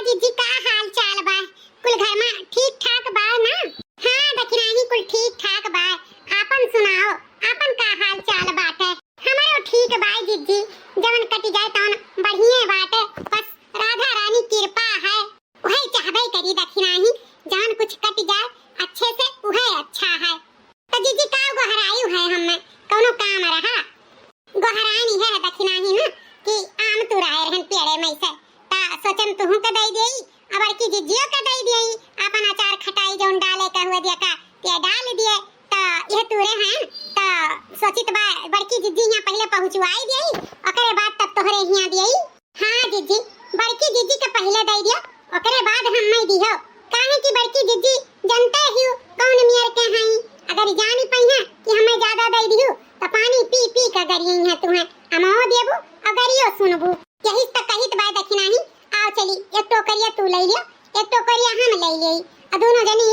जीजी का हाल चाल बा? कुल घर में ठीक ठाक बा ना? हाँ दखिनाही कुल ठीक ठाक बा। आपन सुनाओ, आपन का हाल चाल बाटे? हमारो ठीक बा जीजी, जवन कटी जाए तवन बढ़िया बाटे। बस राधा रानी कृपा है, वही चाहबे करी दखिनाही जवन कुछ कट जाए अच्छे से वही अच्छा है। तो जीजी का गोहरायु है हमें कौनो काम रहा? गोहरानी है दखिनाही ना कि आम तुराए रहन पेड़े में से ता सोचन तुहू के दई देई, अब की जिज्जियो के दई देई। अपन अचार खटाई जोन डाले का हुआ दिया का ते डाल दिए ता यह तुरे हैं ता सोचित बा बड़की जिज्जी यहां पहले पहुंचवाई देई, ओकरे बाद तब तोहरे यहां देई। हां जीजी, बड़की जिज्जी के पहले दई दियो, ओकरे बाद हम्मे दियो। काहे की बड़की जिज्जी जानते ही कौन मियर के हई, अगर जानी पहिना कि हमें ज्यादा दई दियो तो पानी पी पी के गरियई है तुहे अमो देबू अगरियो सुनबू। यही त कहित बा दखिनाही आओ चली एक टोकरिया तू ले लियो, एक टोकरिया हम ले लेई, आ दोनों जनी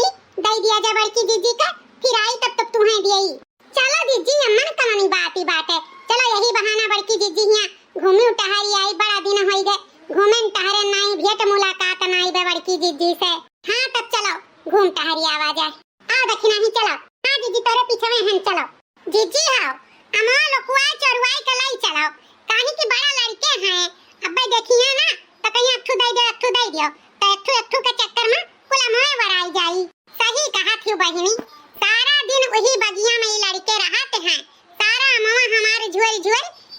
दई दिया जा बड़की जीजी का, फिर आई तब तक तुहे देई। चलो जीजी अम्मन कहानी बात ही बात है, चलो यही बहाना बड़की जीजी यहां घूमी टहरी आई, बड़ा दिन होई गए घूमे टहरे नहीं, भेंट मुलाकात नहीं बे बड़की जीजी से। हां तब चलो घूम टहरी आवा जाए। आ दखिनाही चलो। हां जीजी तोरे पीछे में हम चलो। जीजी आओ अम्मा लोकुआ चरवाई के लाई चलो, काहे की बड़ा लड़के हैं, अब्बे देखिए ना तो कहीं अट्ठू दई दियो तो अट्ठू के चक्कर में कुल मोए वराई जाई। सही कहा थी बहिनी, सारा दिन वही बगिया में ही लड़के रहते हैं, सारा अम्मा हमारे झोल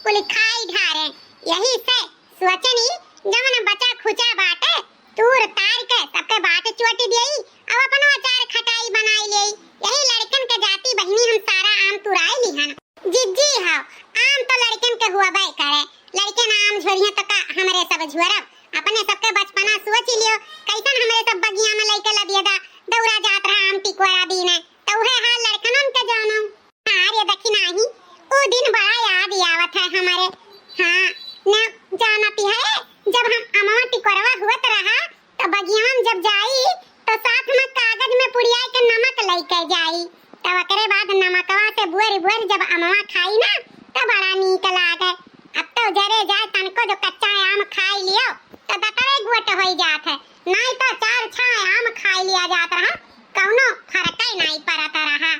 कुल खाई ढारे। यही से सोचनी जवन बचा खुचा बाटे तूर तार के सबके बाट चोट देई, अब अपनो अचार खटाई बनाई लेई। यही लड़कन के जाति बहिनी हम सारा आम तुराई लिहन। जिज्जी हां आम तो लड़कन के हुआ बाई करे, लड़कन आम झोरिया तो का हमरे सब झोरब, अपने सबके बचपना सोच लियो कैसन हमरे सब बगिया में लइके लबियदा दौरा जात रहा आम टिकोरा बीने, तो उहे हाल लड़कनन के जानो। हां रे दखिनाही ओ दिन बड़ा याद आवत है हमारे। हां न जानती है जब हम अमवा टिकोरवा हुआ रहा तो बगिया में जब जाई तो साथ में कागज में पुड़िया के नमक लइके जाई, तब ओकरे बाद नमकवा से बुअर जब अमवा खाई ना तो बड़ा नीक लागे। अब तो जरे जाए तनको जो कच्चा आम खाई लियो तो दतवे गोट होई जात है, नहीं तो चार छह आम खाई लिया जात रहा, कौनो फर्क ही नहीं पड़ता रहा।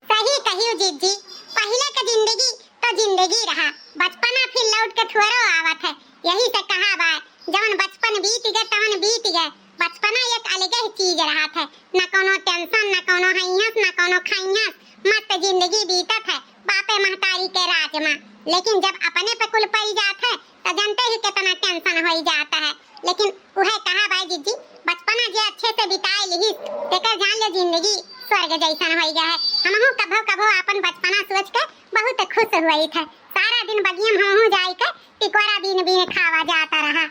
सही कहियो जीजी, पहले के जिंदगी तो जिंदगी रहा, बचपना फिर लौट के थोड़ो आवत है। यही से कहा बा जवन बचपन बीत गए तवन बीत गए, बचपना एक अलग ही चीज रहा था, न कोनो टेंशन न कोनो हईहस न कोनो खाईहस, मस्त जिंदगी बीतत है बापे महतारी के राज में। लेकिन जब अपने पे कुल पड़ जात है तो जानते ही कितना टेंशन हो जाता है। लेकिन उहे कहा भाई जीजी बचपना जे अच्छे से बिताए लिही तेकर जान ले जिंदगी स्वर्ग जैसन हो गया है। हमहु कभो अपन बचपना सोच के बहुत खुश हुई थे, सारा दिन बगिया में हमहु जाई के टिकोरा बीन खावा जाता रहा।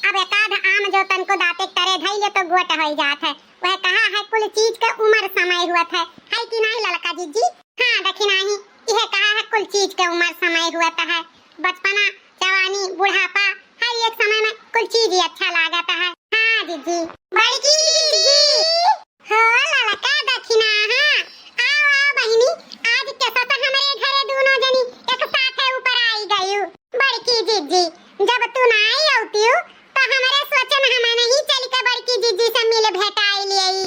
अब एकाध आम जो तनको दाते करे धइले तो गोट हो जात है। वह कहा है कुल चीज के उम्र समय हुआ है कि नहीं ललका जीजी? हां दखिनाही यह कहा है कुल चीज के उम्र समय हुआ है, बचपना जवानी बुढ़ापा हर एक समय में कुल चीज ही अच्छा लागता है। हां जीजी बड़की जीजी हो ललका दखिना। हां आओ बहिनी, आज कैसा तो हमारे घरे दोनों जनी एक साथ ऊपर आई गई। बड़की जीजी जब तू ना आई होती तो हमारे सोचन हमें नहीं चल के बड़की जीजी से मिल भेटाई लेई।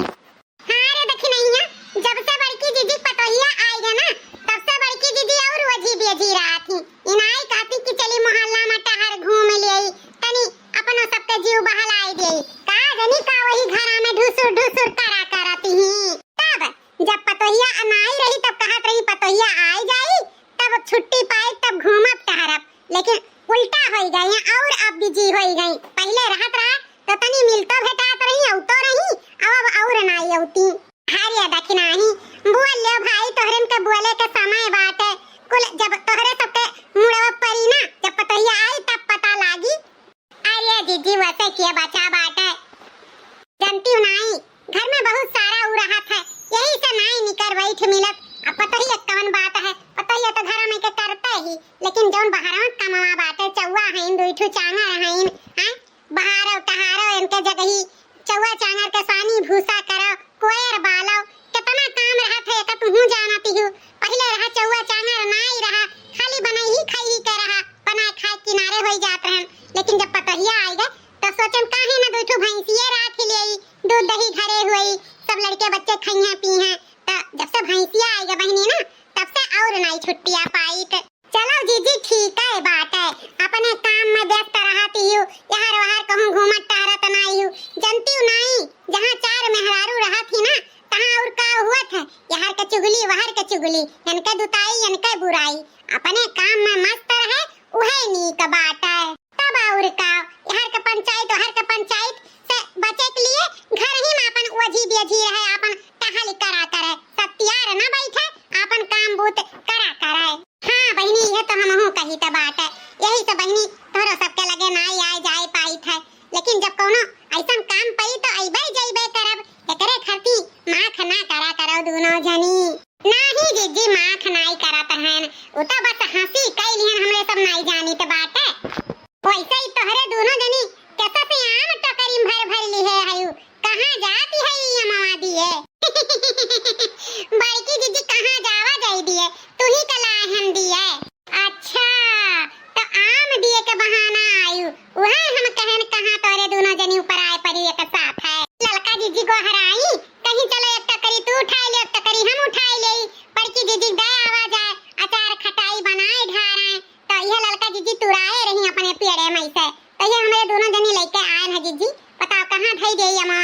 हां रे दखिनैया जब से बड़की जीजी पतोहिया आई है ना तब से बड़की जीजी और वजी बेजी रहा थी, इनाई कहती कि चली मोहल्ला में टहर घूम लेई, तनी अपनो सबके जीव बहलाई देई, का जनी का वही घरा में ढुसुर करा करती ही। तब जब पतोहिया अनाई रही तब कहत रही पतोहिया आई जाई तब छुट्टी पाई तब घूमत टहरब, लेकिन उल्टा हो गई और अब बिजी हो गई। पहले रहत रहा तो तनी मिलतो भेटात रही औतो रही, अब और नहीं औती। हारिया दखिनाही बोल ले भाई तोहरन के बोले के समय बाटे, कुल जब तोहरे सबके मुड़वा परी ना जब पतोहिया आई तब पता लागी। अरे जीजी वैसे के बचा बाटे जानती नहीं, घर में बहुत सारा उ रहा था, यही से नहीं निकर बैठ मिलत। अब पतोहिया कौन बात है, पतोहिया तो घर में के करते ही, लेकिन जौन बाहरवा कमावा बाटे चौवा हईन दुइठू चांगर हईन, हैं बहारो टहारो इनके जगही चौवा चांगर के सानी भूसा करो कोयर बालो कितना काम रहा थे का तुहू जानती हो। पहले रहा चौवा चांगर नहीं रहा, खाली बनाई ही खाई ही के रहा, बना खाए किनारे हो जात रहन, लेकिन जब पतोहिया आई गए तो सोचम काहे ना दो ठो भैंसिया राख लेई, दूध दही घरे हुई, सब लड़के बच्चे खइहे पीहे। त जब से भैंसिया आएगा बहनी ना, तब से और नहीं छुट्टियां पाई। चलो जीजी ठीक है बात है, अपने काम में व्यस्त रहती हूँ, यहाँ वहाँ कहूँ घूमत टहरत नहीं हूँ, जनती हूँ नहीं जहाँ चार मेहरारू रहा थी ना तहाँ और का हुआ था, यहाँ के चुगली वहाँ के चुगली, इनके दुताई इनके बुराई, अपने काम में मस्त रहे उहे नीक बात है। तब और का यहाँ के पंचायत वहाँ के पंचायत से बचे के लिए घर ही में अपन वजी बेजी रहे, अपन टहल करा करे, सत्यार न बैठे, अपन काम बूत करा करे। हाँ बहनी ये तो हमहू कही त बात है, यही से बहनी तोरो सबके लगे नाई आए जाए पाई थे, लेकिन जब कोनो ऐसा काम पई तो अइबे जइबे करब, एकरे खाती माख ना करा करो दोनों जनी। नाही जीजी माख नाई करत हन, उ तो बस हंसी कैलिहन, हमरे सब नाई जानी त बात है। वैसे ही तोहरे दोनों जनी कैसा से आम टकरी भर भर ली है हयू, कहां जाती है ये मामा दिए बड़की जीजी कहां जावा जाई दिए, तू ही कलाए हम दिए। अच्छा तो आम दिए के बहाना आयु, वह हम कहन कहां तोरे दोनों जनी ऊपर आए परी एक साथ है। ललका जीजी को हराई कहीं, चलो एक टकरी तू उठा ले, एक टकरी हम उठा ले, बड़की जीजी दे आवाज आए, अचार खटाई बनाए ढारे, तो यह ललका जीजी तुराए रही अपने पेड़े में से, तो ये हमारे दोनों जनी लेके आए हैं जीजी, बताओ कहां धई गई अम्मा,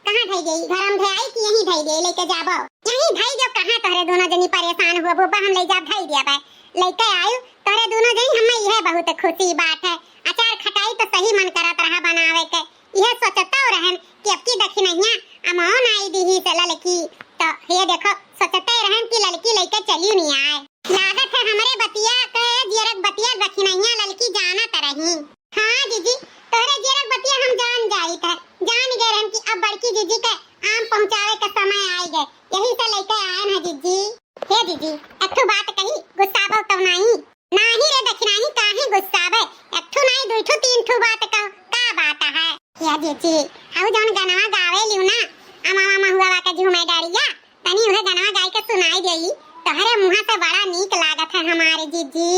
कहां धई गई, घर में धई कि यहीं धई गई, लेके जाबो यहीं धई जब, कहां तोरे दोनों जनी परेशान हुआ बुब्बा, हम ले जाब धई दिया बे, लेके आयु तोरे दोनों जनी, हमें यह बहुत खुशी बात है। अचार खटाई तो सही मन करत रहा बनावे के, यह सोचता रहन कि अब की दखिनैया अमौन आई दी से ललकी, तो ये देखो सोचते रहन कि ललकी लेके चली नहीं आए, लागत है हमरे बतिया के जीरक बतिया दखिनैया ललकी जाना तरही। हां जीजी तोरे जीरक बतिया हम जान जाई थे, जान गए रहन कि अब बड़की जीजी के आम पहुंचावे के समय आई गए, यही से लेके आए हैं जीजी। हे जीजी एक ठो बात कही, गुस्साबो तो नहीं, नाही रे दखिनाही काहे गुस्साबे, एक ठो नहीं दो ठो तीन ठो बात कहो, का बात है या जीजी। हाउ जौन गनवा गावे लियो ना अमा मामा हुआ के झूमे डाड़िया, तनी उहे गनवा गाय के सुनाई देई, तोहरे मुंह से बड़ा नीक लागत है हमारे जीजी।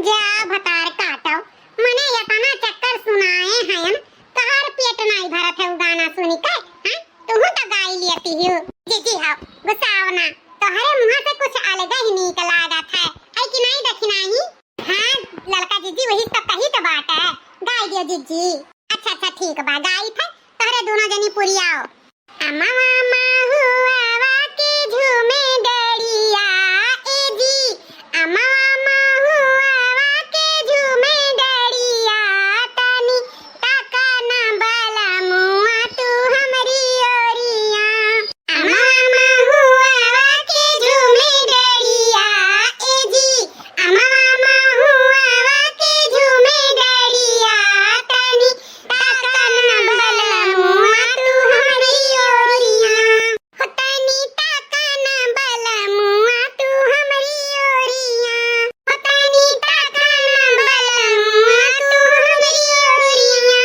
जा भतार काटो, मने इतना चक्कर सुनाए हैं, तोहर पेट नहीं भरत है उ गाना सुनी के, हां तू तो गाई लेती हो जीजी। हाउ गुस्साओ ना, तोहरे मुंह से कुछ अलग ही नीक लागत है, ऐ कि नहीं दखिनाही। हां ललका जीजी वही तो कही तो बात है, गाई दियो जीजी। अच्छा अच्छा ठीक बा, गाई थे तोहरे दोनों जनी पुरियाओ। अम्मा मामा हुआ के झूमे डड़िया ए जी, अम्मा मामा हुआ के झूमे डड़िया, तनी ताका ना बाला मुआ तू हमरी ओरिया, अम्मा मामा हुआ के झूमे डड़िया ए जी, अम्मा मामा हुआ के झूमे डड़िया, तनी ताका ना बाला मुआ तू हमरी ओरिया, तनी ताका ना बाला मुआ तू हमरी ओरिया, तनी ताका ना बाला मुआ तू हमरी ओरिया।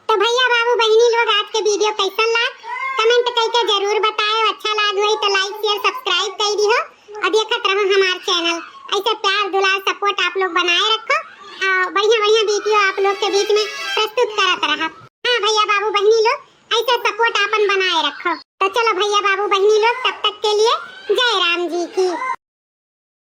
तो भैया बाबू बहनी लोग आज के वीडियो कैसन लाग, कमेंट करके जरूर बताएं, अच्छा लाग होई तो लाइक शेयर सब्सक्राइब कर दियो, और देखत रहो हमार चैनल, ऐसे प्यार दुलार सपोर्ट आप लोग बनाए रखो, और बढ़िया बढ़िया वीडियो आप लोग के बीच में प्रस्तुत करत रहा। हाँ भैया बाबू बहनी लोग ऐसे सपोर्ट आपन बनाए रखो। तो चलो भैया बाबू बहनी लोग तब तक के लिए जय राम जी की।